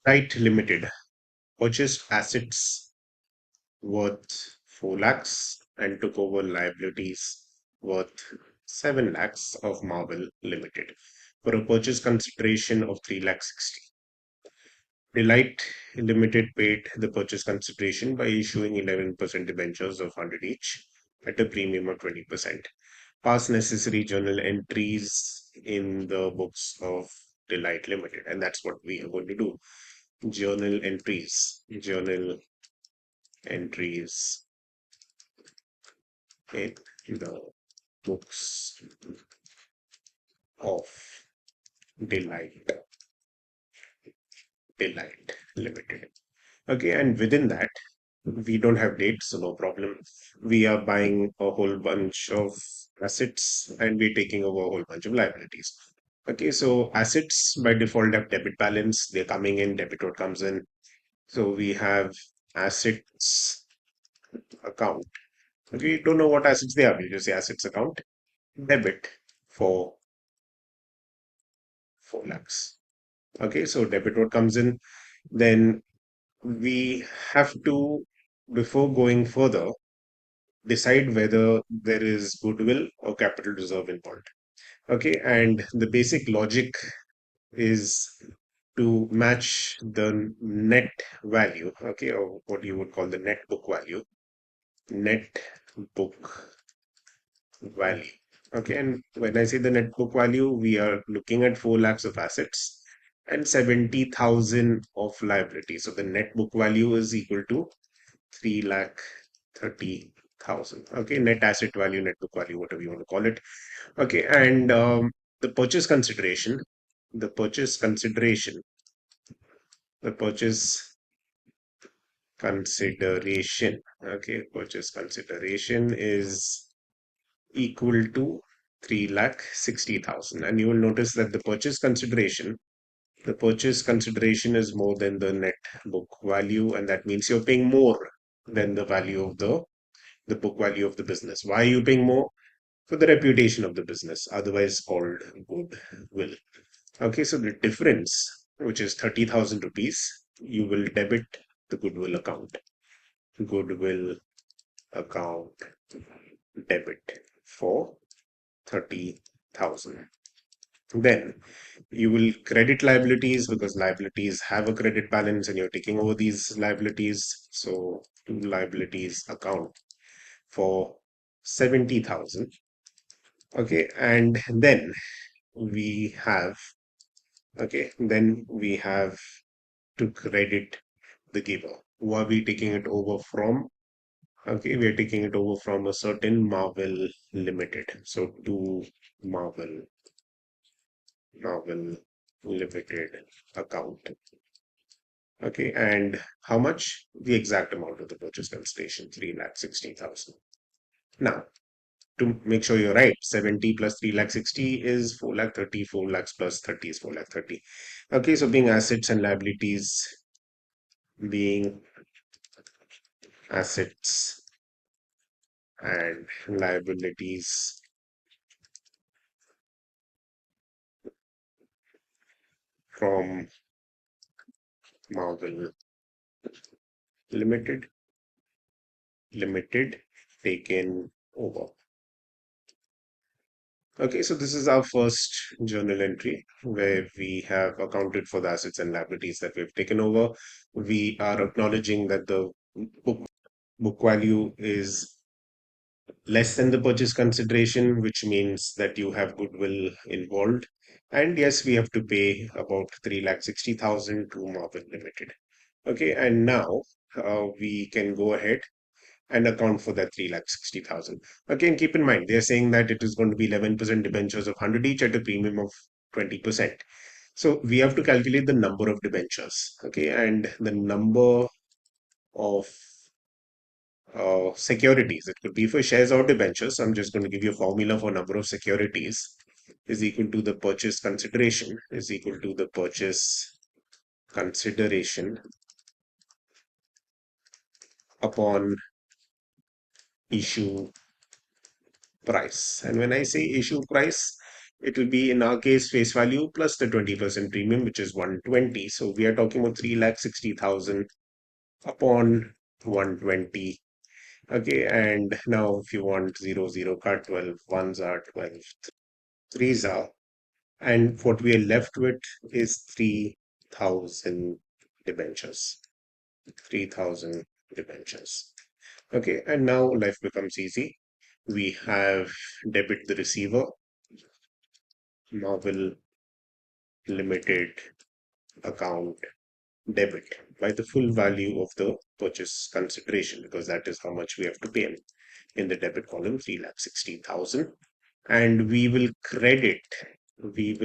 Delight Limited purchased assets worth 4 lakhs and took over liabilities worth 7 lakhs of Marvel Limited for a purchase consideration of 3 lakh 60. Delight Limited paid the purchase consideration by issuing 11% debentures of 100 each at a premium of 20%. Pass necessary journal entries in the books of Delight Limited, and that's what we are going to do. Journal entries in the books of Delight Delight Limited. Okay, and within that, we don't have dates, so no problem. We are buying a whole bunch of assets and we're taking over a whole bunch of liabilities. Okay, so assets by default have debit balance, they're coming in, debit what comes in. So we have assets account. We don't know what assets they are, we just say assets account, debit for 4 lakhs. Okay, so debit what comes in, then we have to, before going further, decide whether there is goodwill or capital reserve involved. Okay, and the basic logic is to match the net value, okay, or what you would call the net book value, net book value. Okay, and when I say the net book value, we are looking at 4 lakhs of assets and 70,000 of liability. So the net book value is equal to 3 lakh 30,000. Okay, net asset value, net book value, whatever you want to call it. Okay, and the purchase consideration, the purchase consideration, the purchase consideration, okay, purchase consideration is equal to 3 lakh 60,000. And you will notice that the purchase consideration is more than the net book value, and that means you're paying more than the value of the book value of the business. Why are you paying more? For the reputation of the business, otherwise called goodwill. Okay, so the difference, which is 30,000 rupees, you will debit the goodwill account. Goodwill account debit for 30,000. Then you will credit liabilities because liabilities have a credit balance and you're taking over these liabilities. So liabilities account for 70,000. Okay, and then we have, okay, then we have to credit the giver. Who are we taking it over from? Okay, we are taking it over from a certain Marvel Limited. So to Marvel, Marvel Limited account. Okay, and how much? The exact amount of the purchase consideration, 3 lakh 60,000. Now, to make sure you're right, 70 plus 3 lakh 60 is 4 lakh 30, 4 lakhs plus 30 is 4 lakh 30. Okay, so being assets and liabilities, being assets and liabilities from Marvel Limited, taken over. Okay, so this is our first journal entry where we have accounted for the assets and liabilities that we've taken over. We are acknowledging that the book, book value is less than the purchase consideration, which means that you have goodwill involved. And yes, we have to pay about 3 lakh 60,000 to Marvel Limited. Okay, and now we can go ahead and account for that 3 lakh 60,000. Again, keep in mind, they're saying that it is going to be 11% debentures of 100 each at a premium of 20%. So we have to calculate the number of debentures. Okay, and the number of securities, it could be for shares or debentures. I'm just going to give you a formula for number of securities is equal to the purchase consideration is equal to the purchase consideration upon issue price. And when I say issue price, it will be in our case face value plus the 20% premium, which is 120. So we are talking about 3,60,000 upon 120. Okay, and now if you want 00 are 12, ones are 12, threes are, and what we are left with is 3,000 debentures. 3,000 debentures. Okay, and now life becomes easy. We have debit the receiver, Marvel Limited account debit by the full value of the purchase consideration, because that is how much we have to pay him in the debit column, 3,60,000. And we will credit the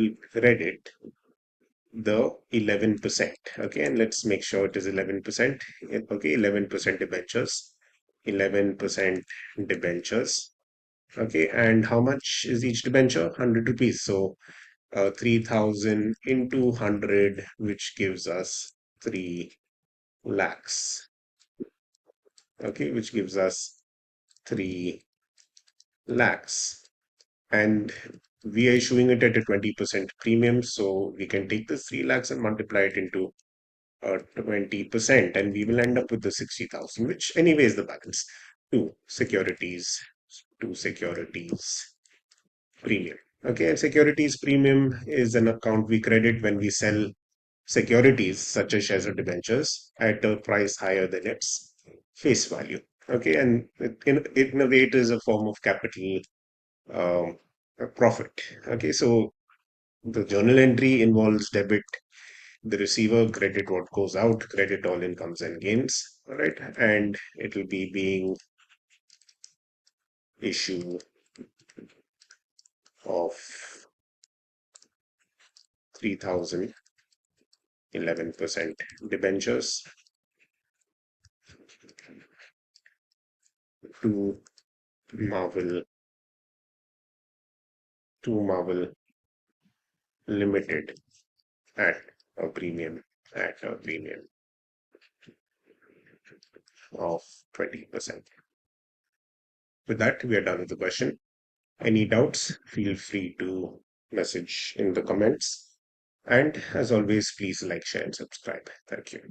11%. Okay, and let's make sure it is 11%. Okay, 11% debentures. 11% debentures. Okay, and how much is each debenture? 100 rupees. So 3,000 into 100, which gives us 3 lakhs. Okay, which gives us 3 lakhs. And we are issuing it at a 20% premium. So we can take this 3 lakhs and multiply it into 20%, and we will end up with the 60,000, which anyway is the balance. Two securities, two securities premium. Okay, and securities premium is an account we credit when we sell securities such as shares or debentures at a price higher than its face value. Okay, and in a way, it is a form of capital profit. Okay, so the journal entry involves debit the receiver, credit what goes out, credit all incomes and gains. All right, and it will be being issue of 3,000 11% debentures to Marvel to Marvel Limited at a premium of 20%. With that, we are done with the question. Any doubts, feel free to message in the comments. And as always, please like, share, and subscribe. Thank you.